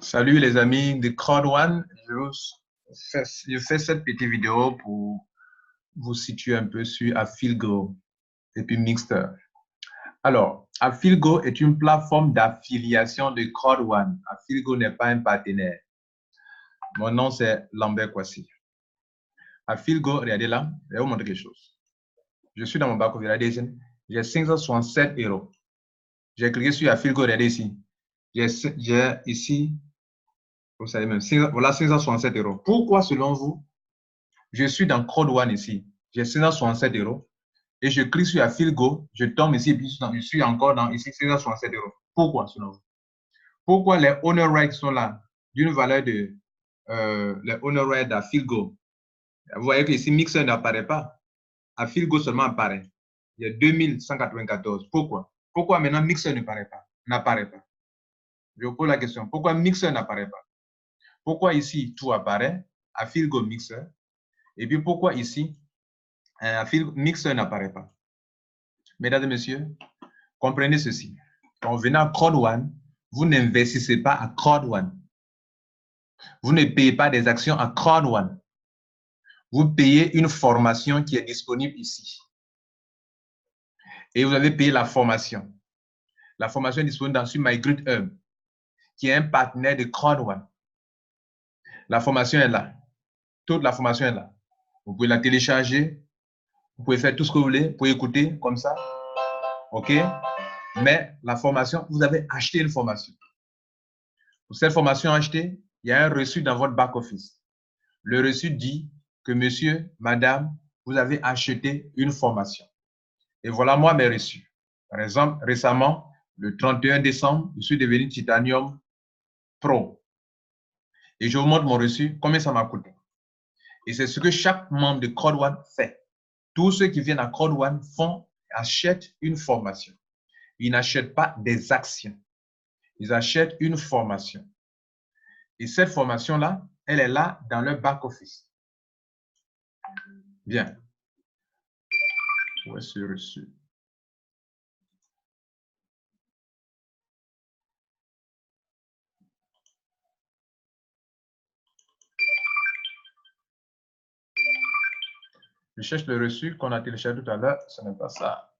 Salut les amis de Crowd1. Je fais cette petite vidéo pour vous situer un peu sur Affiligo et puis Mixter. Alors, Affiligo est une plateforme d'affiliation de Crowd1. Affiligo n'est pas un partenaire. Mon nom, c'est Lambert Kwasi. Affiligo, regardez là, je vais vous montrer quelque chose. Je suis dans mon bac, regardez ici. J'ai 567 €. J'ai cliqué sur Affiligo, regardez ici. J'ai ici, vous savez même, voilà 567 €. Pourquoi, selon vous, je suis dans Crowd1 ici, j'ai 567 € et je clique sur Affiligo, je tombe ici, puis je suis encore dans ici 567 €. Pourquoi, selon vous? Pourquoi les honor rights sont là d'une valeur de les honor rights d'Affiligo? Vous voyez que ici Mixer n'apparaît pas. Affiligo seulement apparaît. Il y a 2194. Pourquoi? Pourquoi maintenant Mixer n'apparaît pas? Je vous pose la question. Pourquoi Mixer n'apparaît pas? Pourquoi ici tout apparaît? Affiligo Mixer. Et puis pourquoi ici Mixer n'apparaît pas? Mesdames et messieurs, comprenez ceci. Quand vous venez à Crowd1, vous n'investissez pas à Crowd1. Vous ne payez pas des actions à Crowd1. Vous payez une formation qui est disponible ici. Et vous avez payé la formation. La formation est disponible sur MyGridHub, qui est un partenaire de Crowd1. La formation est là. Toute la formation est là. Vous pouvez la télécharger. Vous pouvez faire tout ce que vous voulez. Vous pouvez écouter comme ça. OK? Mais la formation, vous avez acheté une formation. Pour cette formation achetée, il y a un reçu dans votre back-office. Le reçu dit que monsieur, madame, vous avez acheté une formation. Et voilà moi mes reçus. Par exemple, récemment, le 31 décembre, je suis devenu Titanium Pro. Et je vous montre mon reçu, combien ça m'a coûté. Et c'est ce que chaque membre de Crowd1 fait. Tous ceux qui viennent à Crowd1 achètent une formation. Ils n'achètent pas des actions. Ils achètent une formation. Et cette formation-là, elle est là dans leur back-office. Bien. Où est ce reçu? Je cherche le reçu qu'on a téléchargé tout à l'heure. Ce n'est pas ça.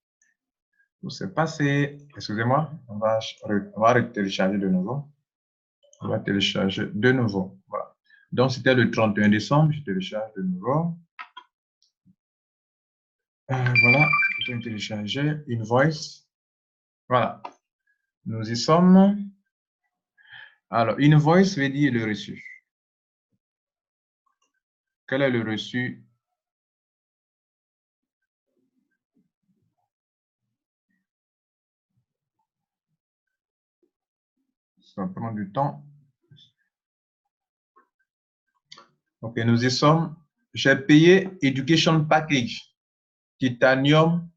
Tout s'est passé. Excusez-moi. On va télécharger de nouveau. On va télécharger de nouveau. Voilà. Donc, c'était le 31 décembre. Je télécharge de nouveau. Voilà. Je vais télécharger Invoice. Voilà. Nous y sommes. Alors, Invoice veut dire le reçu. Quel est le reçu? Ça prend du temps. Ok, nous y sommes. J'ai payé Education Package. Titanium.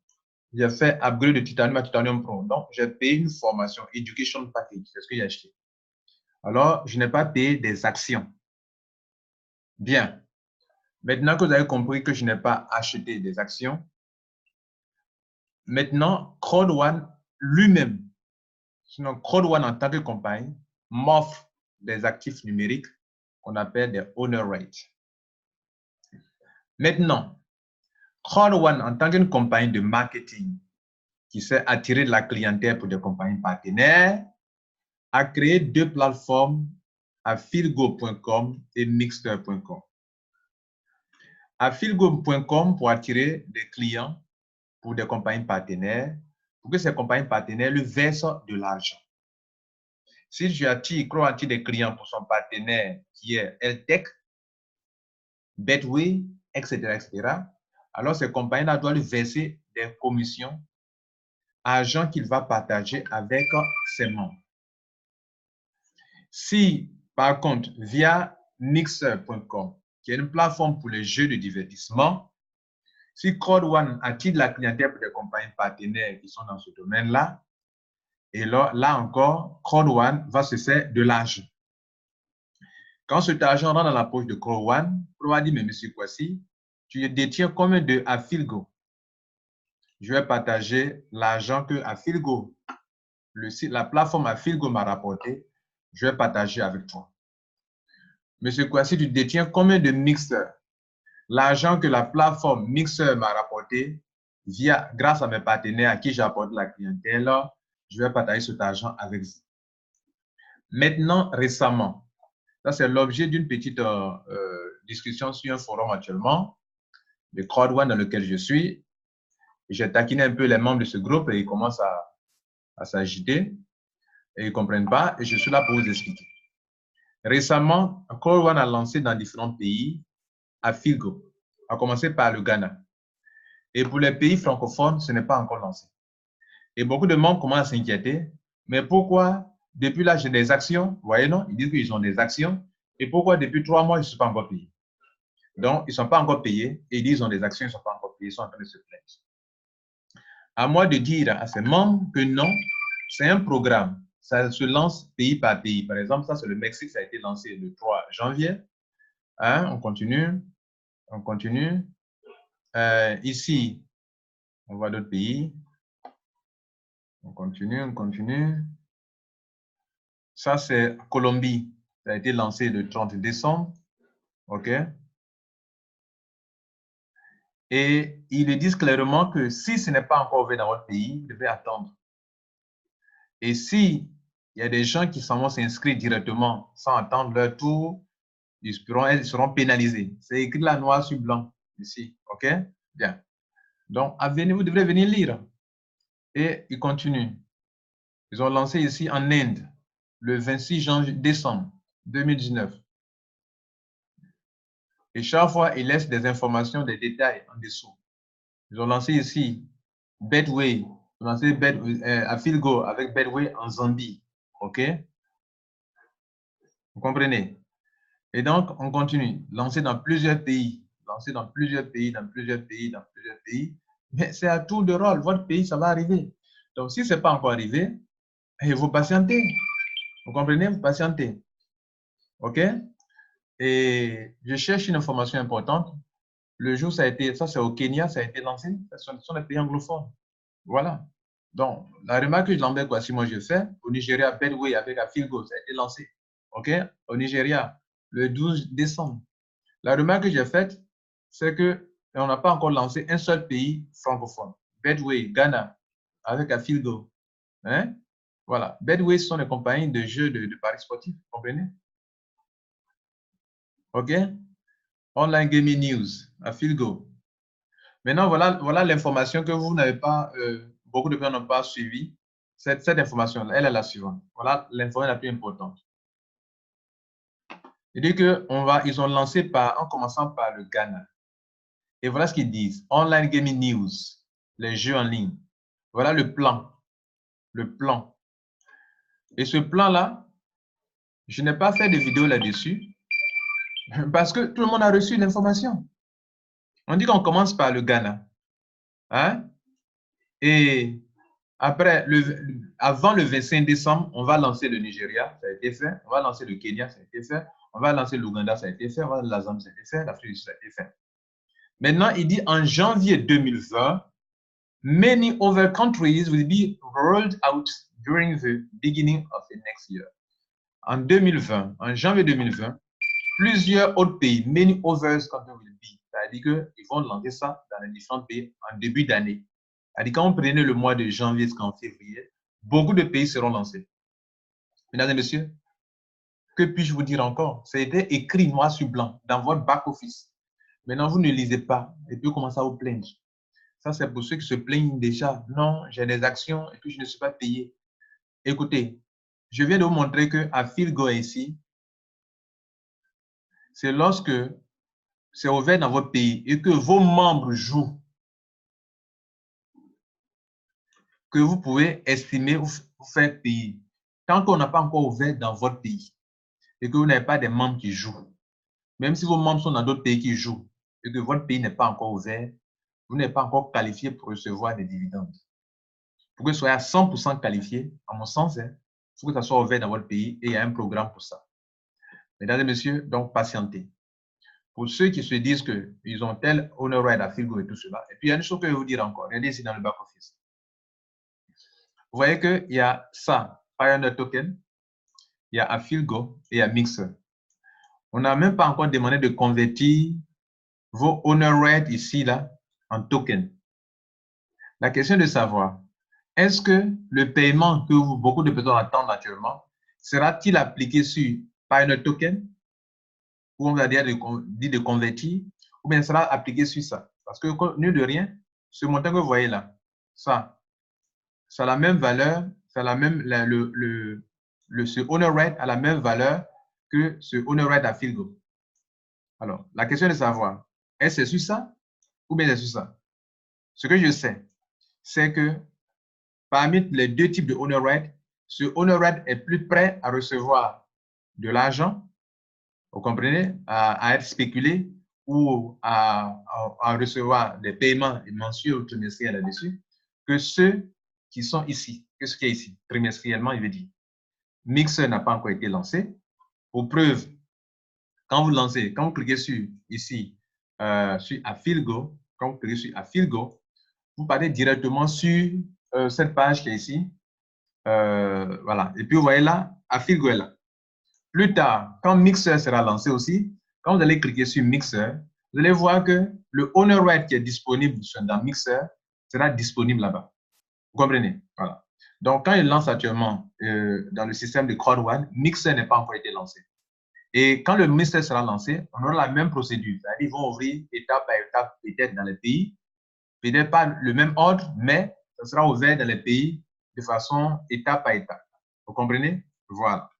J'ai fait upgrade de Titanium à Titanium Pro. Donc, j'ai payé une formation Education Package. C'est ce que j'ai acheté. Alors, je n'ai pas payé des actions. Bien. Maintenant que vous avez compris que je n'ai pas acheté des actions, maintenant, Crowd1 lui-même, sinon Crowd1 en tant que compagnie, m'offre des actifs numériques qu'on appelle des honor rates. Maintenant, Crowd1 en tant qu'une compagnie de marketing qui sait attirer de la clientèle pour des compagnies partenaires, a créé deux plateformes, Affiligo.com et Mixter.com. Affiligo.com pour attirer des clients pour des compagnies partenaires, pour que ces compagnies partenaires lui versent de l'argent. Si je attire des clients pour son partenaire qui est LTech, Betway, etc., alors ces compagnies-là doivent lui verser des commissions, argent qu'il va partager avec ses membres. Si, par contre, via Mixer.com, qui est une plateforme pour les jeux de divertissement, si Crowd1 attire la clientèle pour des compagnies partenaires qui sont dans ce domaine-là, et là encore, Crowd1 va se faire de l'argent. Quand cet argent rentre dans la poche de Crowd1, Crowd1 dit, mais monsieur Kwasi, tu détiens combien de Affiligo? Je vais partager l'argent que Affiligo, la plateforme Affiligo m'a rapporté. Je vais partager avec toi. Monsieur Kouassi, tu détiens combien de mixeurs? L'argent que la plateforme Mixer m'a rapporté grâce à mes partenaires à qui j'ai apporté la clientèle, je vais partager cet argent avec vous. Maintenant, récemment, ça c'est l'objet d'une petite discussion sur un forum actuellement, le Crowd One dans lequel je suis. J'ai taquiné un peu les membres de ce groupe et ils commencent à s'agiter et ils ne comprennent pas et je suis là pour vous expliquer. Récemment, Crowd One a lancé dans différents pays à Filgo, à commencer par le Ghana. Et pour les pays francophones, ce n'est pas encore lancé. Et beaucoup de membres commencent à s'inquiéter. Mais pourquoi, depuis là, j'ai des actions? Vous voyez, non? Ils disent qu'ils ont des actions. Et pourquoi, depuis 3 mois, ils ne sont pas encore payés? Donc, ils ne sont pas encore payés. Et ils disent qu'ils ont des actions, ils ne sont pas encore payés. Ils sont en train de se plaindre. À moi de dire à ces membres que non, c'est un programme. Ça se lance pays par pays. Par exemple, ça, c'est le Mexique. Ça a été lancé le 3 janvier. Hein, on continue. On continue. Ici, on voit d'autres pays. On continue, on continue. Ça, c'est Colombie. Ça a été lancé le 30 décembre. OK? Et ils disent clairement que si ce n'est pas encore ouvert dans votre pays, vous devez attendre. Et si il y a des gens qui s'en vont s'inscrire directement sans attendre leur tour, ils seront pénalisés. C'est écrit là noir sur blanc ici. OK? Bien. Donc, vous devrez venir lire. Et ils continuent. Ils ont lancé ici en Inde le 26 décembre 2019. Et chaque fois, ils laissent des informations, des détails en dessous. Ils ont lancé ici Bedway. Ils ont lancé à Filgo avec Bedway en Zambie. OK? Vous comprenez? Et donc, on continue. Lancé dans plusieurs pays. Lancé dans plusieurs pays, dans plusieurs pays, dans plusieurs pays. Mais c'est à tour de rôle. Votre pays, ça va arriver. Donc, si ce n'est pas encore arrivé, vous patientez. Vous comprenez? Vous patientez. OK? Et je cherche une information importante. Le jour, ça c'est au Kenya, ça a été lancé. Ce sont les pays anglophones. Voilà. Donc, la remarque que Lambert Kouassi, moi, je fais, au Nigeria, Bedway avec Afilgo, ça a été lancé. OK? Au Nigeria, le 12 décembre. La remarque que j'ai faite, c'est qu'on n'a pas encore lancé un seul pays francophone. Bedway, Ghana, avec Afilgo. Hein? Voilà. Bedway, ce sont les compagnies de jeux de paris sportifs. Vous comprenez? OK? Online Gaming News, Afilgo. Maintenant, voilà l'information que vous n'avez pas, beaucoup de gens n'ont pas suivi. Cette information-là, elle est la suivante. Voilà l'information la plus importante. Il dit ils ont lancé en commençant par le Ghana. Et voilà ce qu'ils disent. Online Gaming News, les jeux en ligne. Voilà le plan. Le plan. Et ce plan-là, je n'ai pas fait de vidéo là-dessus parce que tout le monde a reçu l'information. On dit qu'on commence par le Ghana. Hein? Et après, avant le 25 décembre, on va lancer le Nigeria, ça a été fait. On va lancer le Kenya, ça a été fait. On va lancer l'Ouganda, ça a été fait. On va lancer la Zambie, ça a été fait. L'Afrique du Sud, ça a été fait. Maintenant, il dit en janvier 2020, many other countries will be rolled out during the beginning of the next year. En 2020, en janvier 2020, plusieurs autres pays, many others countries will be, c'est-à-dire qu'ils vont lancer ça dans les différents pays en début d'année. C'est-à-dire quand on prenait le mois de janvier jusqu'en février, beaucoup de pays seront lancés. Mesdames et messieurs, que puis-je vous dire encore? Ça a été écrit noir sur blanc dans votre back-office. Maintenant, vous ne lisez pas et puis vous commencez à vous plaindre. Ça, c'est pour ceux qui se plaignent déjà. Non, j'ai des actions et puis je ne suis pas payé. Écoutez, je viens de vous montrer qu'à Filgo ici, c'est lorsque c'est ouvert dans votre pays et que vos membres jouent que vous pouvez estimer ou faire payer. Tant qu'on n'a pas encore ouvert dans votre pays et que vous n'avez pas des membres qui jouent, même si vos membres sont dans d'autres pays qui jouent et que votre pays n'est pas encore ouvert, vous n'êtes pas encore qualifié pour recevoir des dividendes. Pour que vous soyez à 100% qualifié, à mon sens, il faut que ça soit ouvert dans votre pays et il y a un programme pour ça. Mesdames et messieurs, donc patientez. Pour ceux qui se disent qu'ils ont tel owner right à Filgo et tout cela, et puis il y a une chose que je vais vous dire encore, regardez ici dans le back-office. Vous voyez qu'il y a ça, Pioneer Token, il y a Afilgo et il y a Mixer. On n'a même pas encore demandé de convertir vos honor rate ici, là, en token. La question est de savoir, est-ce que le paiement que beaucoup de personnes attendent actuellement sera-t-il appliqué sur Pioneer Token, ou on va dire de convertir, ou bien sera appliqué sur ça? Parce que, nul de rien, ce montant que vous voyez là, ça a la même valeur, ça a la même, ce honor rate a la même valeur que ce honor rate à Filgo. Alors, la question est de savoir, est-ce que c'est sur ça ou bien c'est sur ça? Ce que je sais, c'est que parmi les deux types de honor rate, ce honor rate est plus prêt à recevoir de l'argent, vous comprenez, à être spéculé ou à recevoir des paiements mensuels ou trimestriels là-dessus, que ceux qui sont ici, que ce qui est ici, trimestriellement, il veut dire. Mixer n'a pas encore été lancé. Pour preuve, quand vous lancez, quand vous cliquez sur ici, sur Afilgo, quand vous cliquez sur Afilgo, vous partez directement sur cette page qui est ici. Voilà. Et puis, vous voyez là, Afilgo est là. Plus tard, quand Mixer sera lancé aussi, quand vous allez cliquer sur Mixer, vous allez voir que le honor rate qui est disponible dans Mixer sera disponible là-bas. Vous comprenez? Voilà. Donc, quand il lance actuellement dans le système de Crowd1, Mixer n'est pas encore été lancé. Et quand le Mixer sera lancé, on aura la même procédure. C'est-à-dire, ils vont ouvrir étape par étape, peut-être dans les pays, peut-être pas le même ordre, mais ça sera ouvert dans les pays de façon étape par étape. Vous comprenez? Voilà.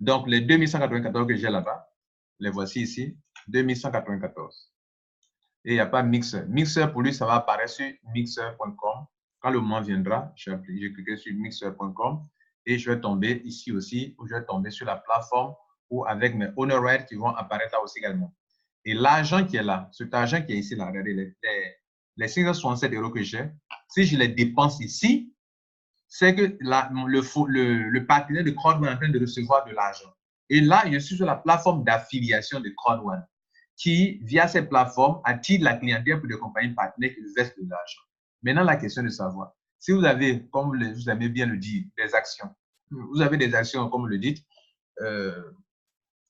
Donc, les 2194 que j'ai là-bas, les voici ici, 2194. Et il n'y a pas Mixer. Mixer, pour lui, ça va apparaître sur mixer.com. Quand le moment viendra, je cliquerai sur mixer.com et je vais tomber ici aussi, où je vais tomber sur la plateforme ou avec mes honor rates qui vont apparaître là aussi également. Et l'argent qui est là, cet argent qui est ici, là, regardez, les 567 € que j'ai, si je les dépense ici, c'est que le partenaire de Crowd1 est en train de recevoir de l'argent. Et là, je suis sur la plateforme d'affiliation de Crowd1 qui, via cette plateforme, attire la clientèle pour des compagnies partenaires qui versent de l'argent. Maintenant, la question de savoir, si vous avez, comme vous aimez bien le dire, des actions, vous avez des actions, comme vous le dites,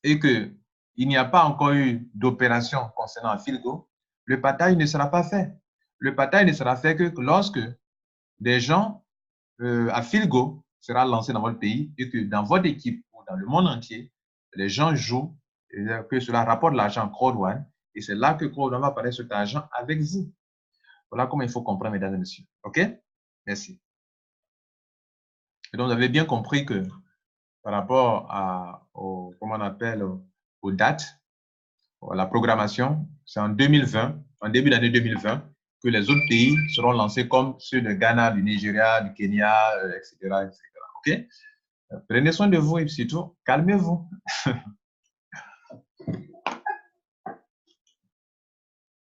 et qu'il n'y a pas encore eu d'opération concernant Afilgo, le partage ne sera pas fait. Le partage ne sera fait que lorsque des gens Afilgo sera lancé dans votre pays et que dans votre équipe ou dans le monde entier, les gens jouent, et que cela rapporte l'argent à Crowd1 et c'est là que Crowd1 va parler cet argent avec vous. Voilà comment il faut comprendre, mesdames et messieurs. OK? Merci. Et donc, vous avez bien compris que par rapport comment on appelle, aux dates, la programmation, c'est en 2020, en début d'année 2020, que les autres pays seront lancés comme ceux de Ghana, du Nigeria, du Kenya, etc., etc. OK? Prenez soin de vous et surtout, calmez-vous.